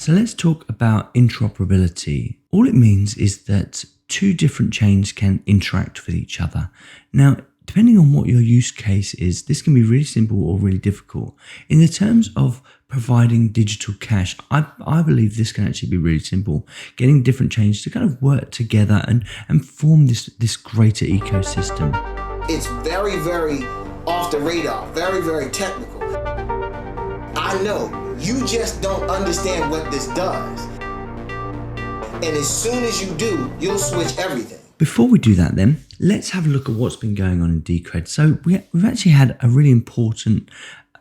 So let's talk about interoperability. All it means is that two different chains can interact with each other. Now, depending on what your use case is, this can be really simple or really difficult. In the terms of providing digital cash, I believe this can actually be really simple. Getting different chains to kind of work together and form this greater ecosystem. It's very, very off the radar, very, very technical. I know you just don't understand what this does. And as soon as you do, you'll switch everything. Before we do that then, let's have a look at what's been going on in Decred. So we've actually had a really important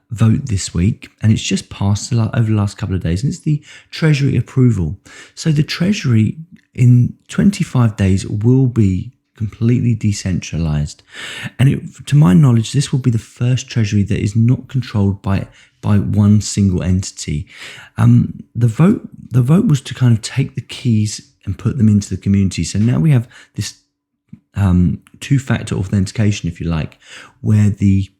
vote this week, and it's just passed over the last couple of days, and it's the Treasury approval. So the Treasury in 25 days will be completely decentralized. And to my knowledge, this will be the first Treasury that is not controlled by one single entity. The vote was to kind of take the keys and put them into the community. So now we have this two-factor authentication, if you like, where the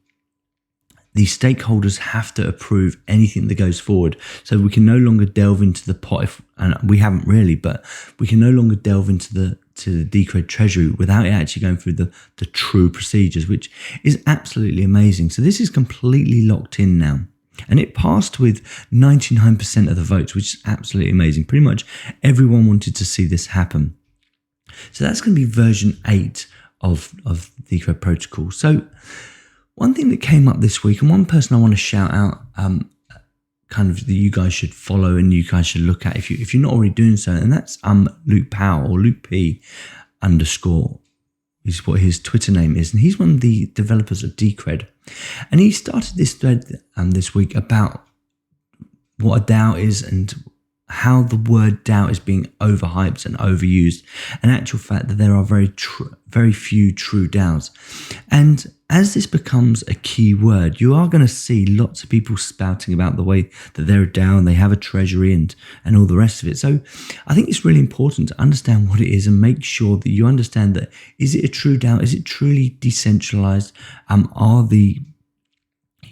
stakeholders have to approve anything that goes forward. So we can no longer delve into the pot, and we haven't really, but we can no longer delve into the Decred Treasury without it actually going through the true procedures, which is absolutely amazing. So this is completely locked in now. And it passed with 99% of the votes, which is absolutely amazing. Pretty much everyone wanted to see this happen. So that's going to be version 8 of the Decred protocol. So one thing that came up this week, and one person I want to shout out, kind of that you guys should follow and you guys should look at if you're not already doing so, and that's Luke Powell, or Luke P _ is what his Twitter name is, and he's one of the developers of Decred, and he started this thread this week about what a DAO is and how the word DAO is being overhyped and overused, and actual fact that there are very few true DAOs. And as this becomes a key word, you are going to see lots of people spouting about the way that they're a DAO and they have a treasury and all the rest of it. So I think it's really important to understand what it is and make sure that you understand that, is it a true DAO? Is it truly decentralized?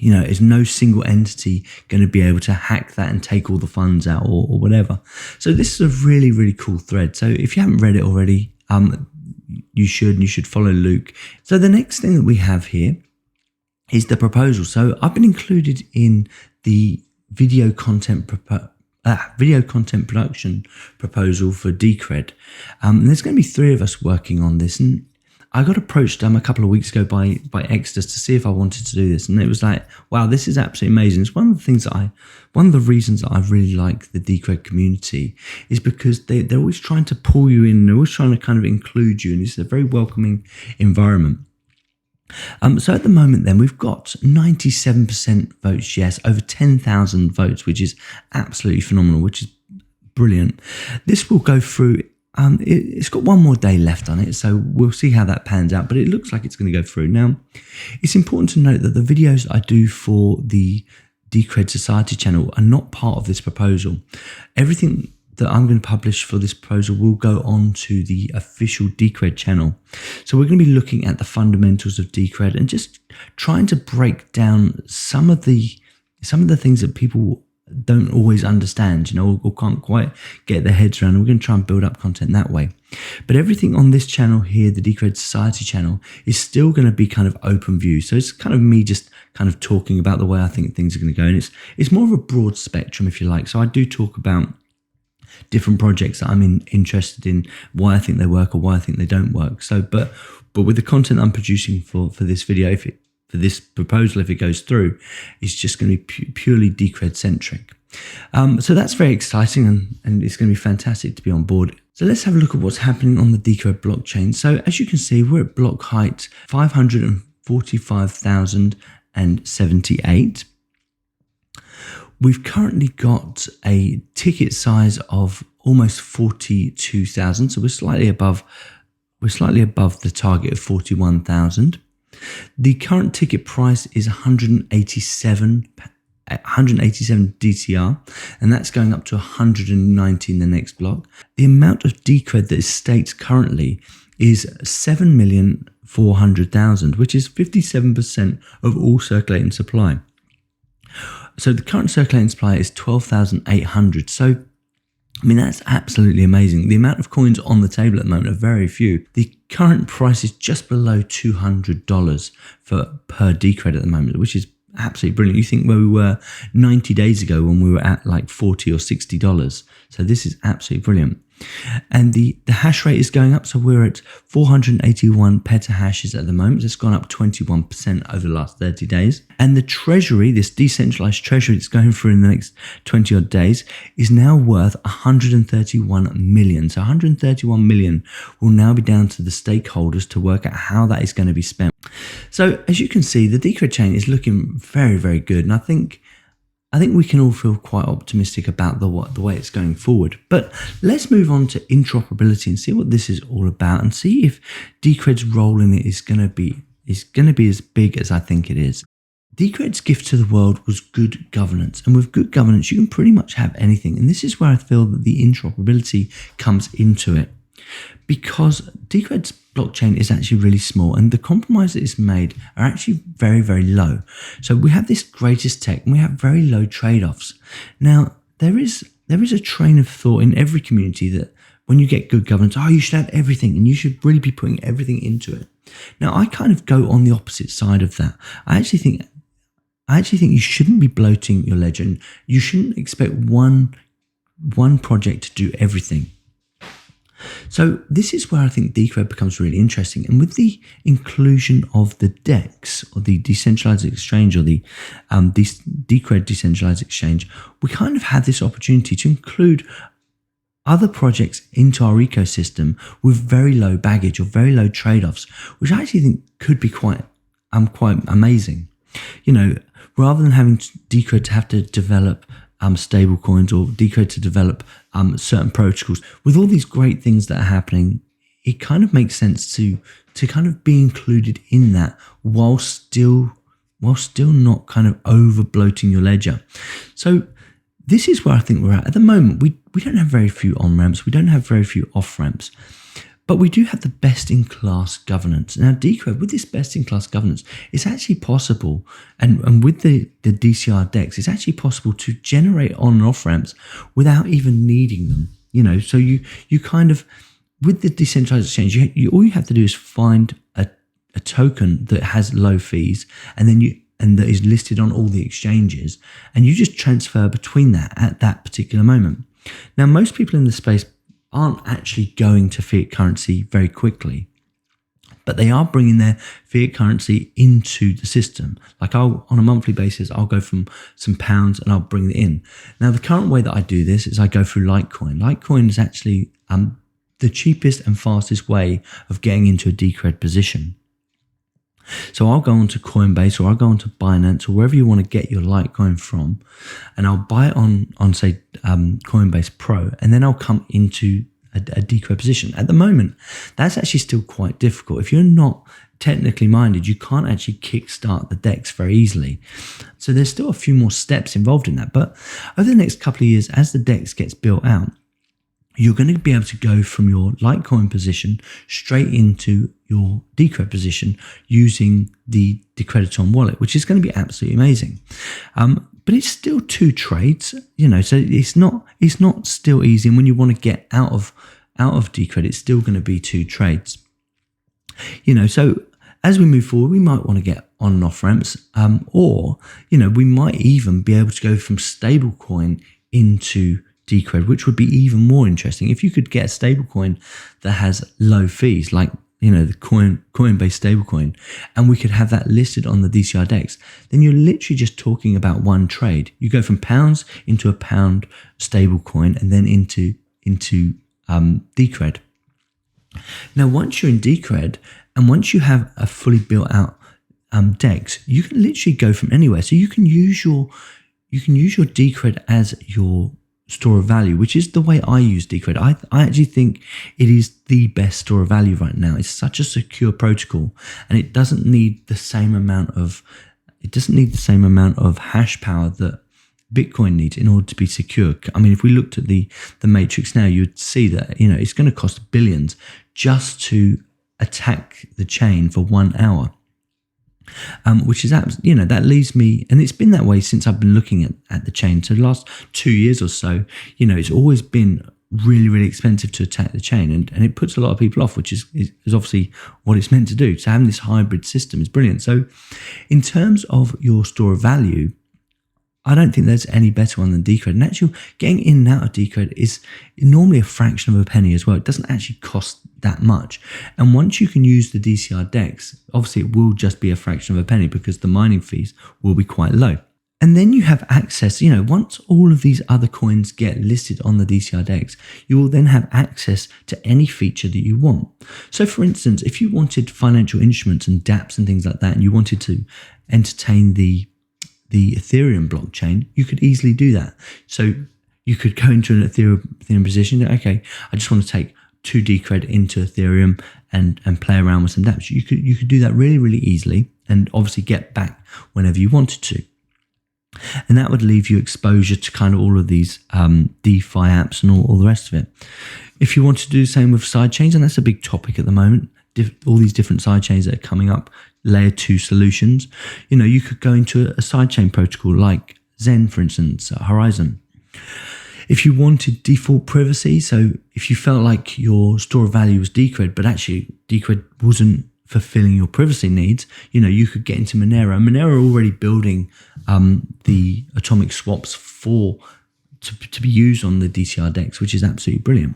Is no single entity going to be able to hack that and take all the funds out or whatever? So this is a really, really cool thread. So if you haven't read it already, you should follow Luke. So the next thing that we have here is the proposal. So I've been included in the video content production proposal for Decred. And there's going to be 3 of us working on this, and I got approached a couple of weeks ago by Exodus to see if I wanted to do this, and it was like, wow, this is absolutely amazing. It's one of the reasons that I really like the Decred community is because they're always trying to pull you in, they're always trying to kind of include you, and it's a very welcoming environment. So at the moment then, we've got 97% votes yes, over 10,000 votes, which is absolutely phenomenal, which is brilliant. This will go through. It's got one more day left on it, so we'll see how that pans out, but it looks like it's going to go through. Now, it's important to note that the videos I do for the Decred Society channel are not part of this proposal. Everything that I'm going to publish for this proposal will go on to the official Decred channel. So we're going to be looking at the fundamentals of Decred and just trying to break down some of the things that people don't always understand, or can't quite get their heads around. And we're going to try and build up content that way. But everything on this channel here, the Decred Society channel, is still going to be kind of open view. So it's kind of me just kind of talking about the way I think things are going to go. And it's more of a broad spectrum, if you like. So I do talk about different projects that I'm interested in, why I think they work or why I think they don't work. So, but with the content I'm producing for this video, for this proposal, if it goes through, it's just going to be purely Decred centric. So that's very exciting, and it's going to be fantastic to be on board. So let's have a look at what's happening on the Decred blockchain. So as you can see, we're at block height 545,078. We've currently got a ticket size of almost 42,000. So we're slightly above the target of 41,000. The current ticket price is 187 DCR, and that's going up to 190 in the next block. The amount of Decred that is staked currently is 7,400,000, which is 57% of all circulating supply. So the current circulating supply is 12,800. So I mean, that's absolutely amazing. The amount of coins on the table at the moment are very few. The current price is just below $200 per Decred at the moment, which is absolutely brilliant. You think where we were 90 days ago when we were at like $40 or $60. So this is absolutely brilliant. And the hash rate is going up. So we're at 481 petahashes at the moment. It's gone up 21% over the last 30 days. And the treasury, this decentralized treasury that's going through in the next 20 odd days, is now worth 131 million. So 131 million will now be down to the stakeholders to work out how that is going to be spent. So as you can see, the Decred chain is looking very, very good. And I think we can all feel quite optimistic about the way it's going forward. But let's move on to interoperability and see what this is all about, and see if Decred's role in it is going to be as big as I think it is. Decred's gift to the world was good governance, and with good governance, you can pretty much have anything. And this is where I feel that the interoperability comes into it, because Decred's blockchain is actually really small, and the compromise that is made are actually very, very low. So we have this greatest tech and we have very low trade-offs. Now, there is a train of thought in every community that when you get good governance, you should have everything and you should really be putting everything into it. Now, I kind of go on the opposite side of that. I actually think you shouldn't be bloating your ledger, and you shouldn't expect one project to do everything. So this is where I think Decred becomes really interesting. And with the inclusion of the DEX, or the Decentralized Exchange, or the Decred Decentralized Exchange, we kind of have this opportunity to include other projects into our ecosystem with very low baggage or very low trade-offs, which I actually think could be quite amazing. You know, rather than having Decred to have to develop stable coins, or Decred to develop certain protocols, with all these great things that are happening, it kind of makes sense to kind of be included in that while still not kind of over bloating your ledger. So this is where I think we're at the moment. We don't have very few on-ramps, we don't have very few off-ramps, but we do have the best-in-class governance. Now, Decred, with this best-in-class governance, it's actually possible, and with the DCRDEX, it's actually possible to generate on and off ramps without even needing them. You know, so you kind of, with the decentralized exchange, all you have to do is find a token that has low fees, and that is listed on all the exchanges, and you just transfer between that at that particular moment. Now, most people in the space aren't actually going to fiat currency very quickly, but they are bringing their fiat currency into the system. Like on a monthly basis, I'll go from some pounds and I'll bring it in. Now, the current way that I do this is I go through Litecoin. Litecoin is actually the cheapest and fastest way of getting into a Decred position. So I'll go onto Coinbase, or I'll go onto Binance, or wherever you want to get your Litecoin from, and I'll buy it on say Coinbase Pro, and then I'll come into a Decred position. At the moment, that's actually still quite difficult. If you're not technically minded, you can't actually kickstart the DEX very easily. So there's still a few more steps involved in that. But over the next couple of years, as the DEX gets built out, you're going to be able to go from your Litecoin position straight into your Decred position using the Decrediton wallet, which is going to be absolutely amazing. But it's still two trades, you know, so it's not still easy. And when you want to get out of Decred, it's still going to be two trades. You know, so as we move forward, we might want to get on and off ramps, or, you know, we might even be able to go from stablecoin into Decred, which would be even more interesting. If you could get a stablecoin that has low fees, like, you know, the Coinbase stablecoin, and we could have that listed on the DCRDEX, then you're literally just talking about one trade. You go from pounds into a pound stablecoin, and then into Decred. Now, once you're in Decred, and once you have a fully built out DEX, you can literally go from anywhere. So you can use your Decred as your store of value, which is the way I use Decred. I actually think it is the best store of value right now. It's such a secure protocol, and it doesn't need the same amount of hash power that Bitcoin needs in order to be secure. I mean, if we looked at the matrix now, you'd see that, you know, it's going to cost billions just to attack the chain for 1 hour. which is that leaves me, and it's been that way since I've been looking at the chain. So the last 2 years or so, it's always been really, really expensive to attack the chain, and it puts a lot of people off, which is obviously what it's meant to do. So having this hybrid system is brilliant. So in terms of your store of value, I don't think there's any better one than Decred. And actually, getting in and out of Decred is normally a fraction of a penny as well. It doesn't actually cost that much. And once you can use the DCRDEX, obviously it will just be a fraction of a penny because the mining fees will be quite low. And then you have access, once all of these other coins get listed on the DCRDEX, you will then have access to any feature that you want. So for instance, if you wanted financial instruments and dApps and things like that, and you wanted to entertain the Ethereum blockchain, you could easily do that. So you could go into an Ethereum position. Okay, I just want to take 2 Decred into Ethereum and play around with some dApps. You could do that really, really easily, and obviously get back whenever you wanted to. And that would leave you exposure to kind of all of these DeFi apps and all the rest of it. If you want to do the same with sidechains, and that's a big topic at the moment, all these different sidechains that are coming up, layer 2 solutions, you could go into a sidechain protocol like Zen, for instance, Horizon. If you wanted default privacy, so if you felt like your store of value was Decred, but actually Decred wasn't fulfilling your privacy needs, you could get into Monero. Monero are already building the atomic swaps to be used on the DCRDEX, which is absolutely brilliant.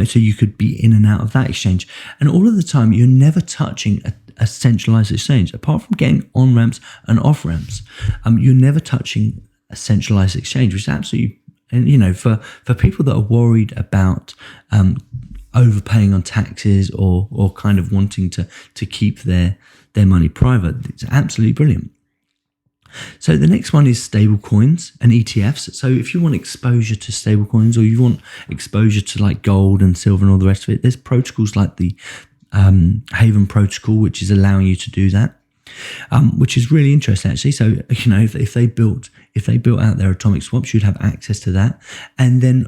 So you could be in and out of that exchange. And all of the time, you're never touching a centralized exchange. Apart from getting on-ramps and off-ramps, you're never touching a centralized exchange, which is absolutely, and for people that are worried about overpaying on taxes or kind of wanting to keep their money private, it's absolutely brilliant. So the next one is stable coins and ETFs. So if you want exposure to stable coins, or you want exposure to like gold and silver and all the rest of it, there's protocols like the Haven protocol, which is allowing you to do that, which is really interesting actually. So if they built out their atomic swaps, you'd have access to that. And then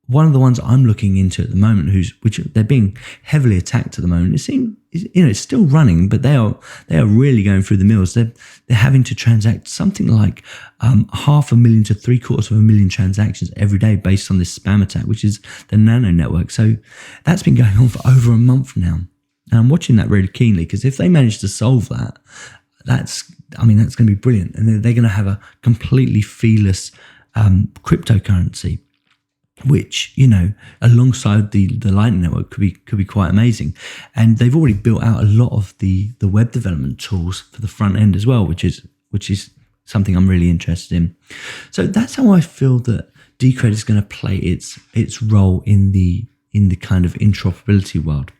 one of the ones I'm looking into at the moment, which they're being heavily attacked at the moment. It seems it's still running, but they are really going through the mills. They're having to transact something like 500,000 to 750,000 transactions every day based on this spam attack, which is the Nano network. So that's been going on for over a month now, and I'm watching that really keenly because if they manage to solve that, that's going to be brilliant, and they're going to have a completely feeless cryptocurrency, which alongside the Lightning Network could be quite amazing. And they've already built out a lot of the web development tools for the front end as well, which is something I'm really interested in. So that's how I feel that Decred is going to play its role in the kind of interoperability world.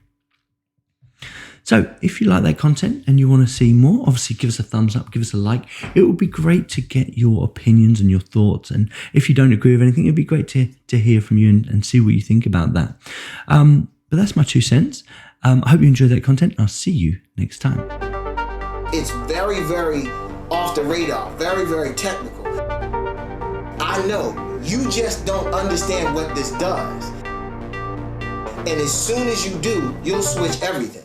So if you like that content and you want to see more, obviously give us a thumbs up, give us a like. It would be great to get your opinions and your thoughts. And if you don't agree with anything, it'd be great to hear from you and see what you think about that. But that's my 2 cents. I hope you enjoyed that content. I'll see you next time. It's very, very off the radar, very, very technical. I know you just don't understand what this does. And as soon as you do, you'll switch everything.